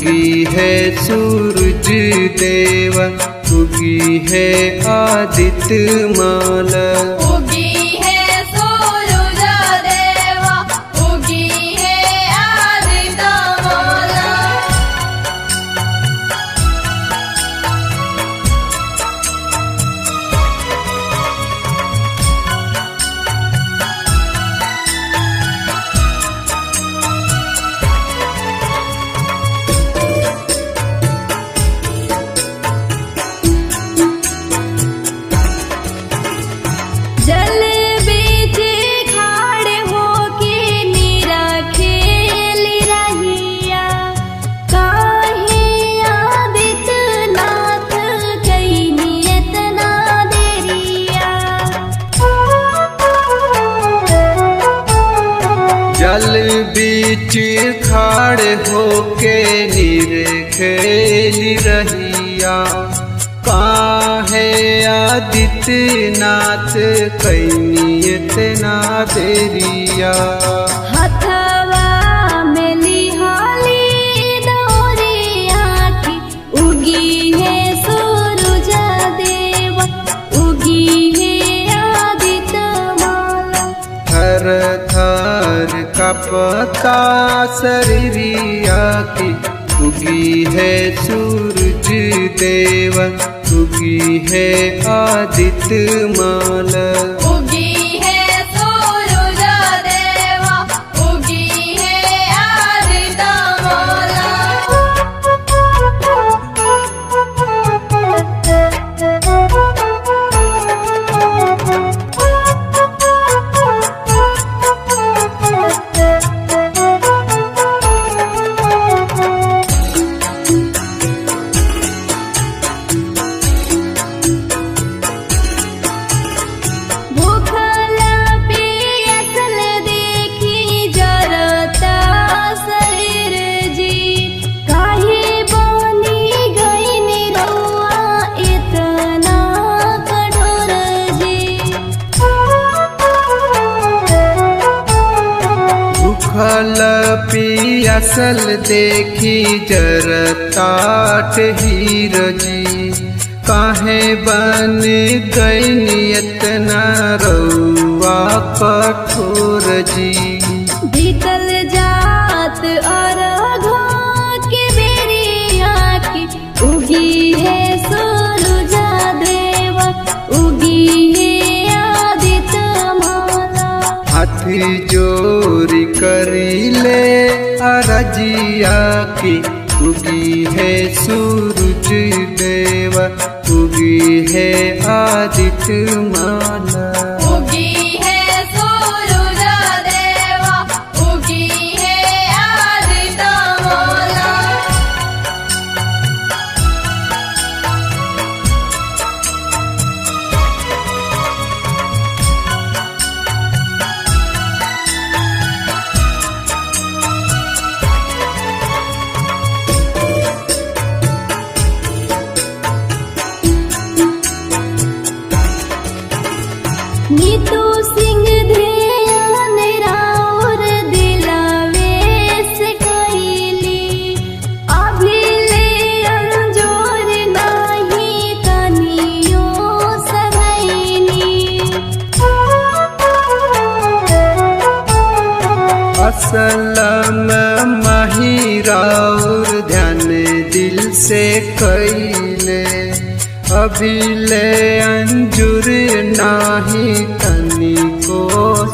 उगी है सूरज देव, उगी है आदित्य माल। उगी है सूरज देव, उगी है आदित्य माल। जल बीच खाड़ होके निरखेली रहिया, काहे आदित्य नाथ कइनी एतना देरिया। जल बीच खाड़ होके निरखेली रहिया, काहे आदित्यनाथ कइनी इतना देरिया। हथवा में लिहाली डोरिया की, उगी है सूरज देव, उगी है आदित्य माला। थर थर कपता शरीरिया की, उगी है सूरज देव, उगी है आदित्य माल। उगी है सूरज देव, उगी है आदित्य माला। भूखला पियासल देखी जरता शरीर जी, काहे बनी गइनी रउआ इतना कठोर जी। भूखल पियासल देखी जरतात हीर जी, काहे बन गइनी इतना रउआ कठोर जी। बीतल जात अरघा के बेरिया की, उगी है सूरज देव, उगी है आदित्य माला। हाथ जोरी करीले अरजिया की, उगी है सूरज देव, उगी है आदित्य माला। उगी है सूरज देव, उगी है आदित्य माला। नीतू सिंह ध्यान राउर दिलावे से कइली, अभिले अंजोर नाही तनियो सभइनी। असलम महिराउर ध्यान दिल से कइले, अभिले अंजुर नाही तनिको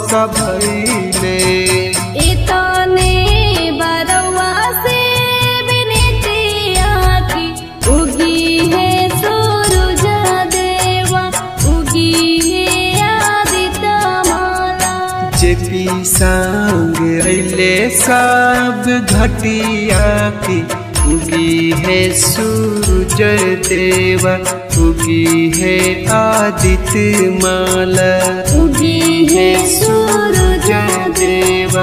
सभइले। इतने बरवा से विनतिया की, उगी है सूरज देव, उगी है आदित्य माला। जेपी संग अइले सब घटिया की, उगी है सूरज देव, उगी है आदित्य माला। उगी है सूरज देव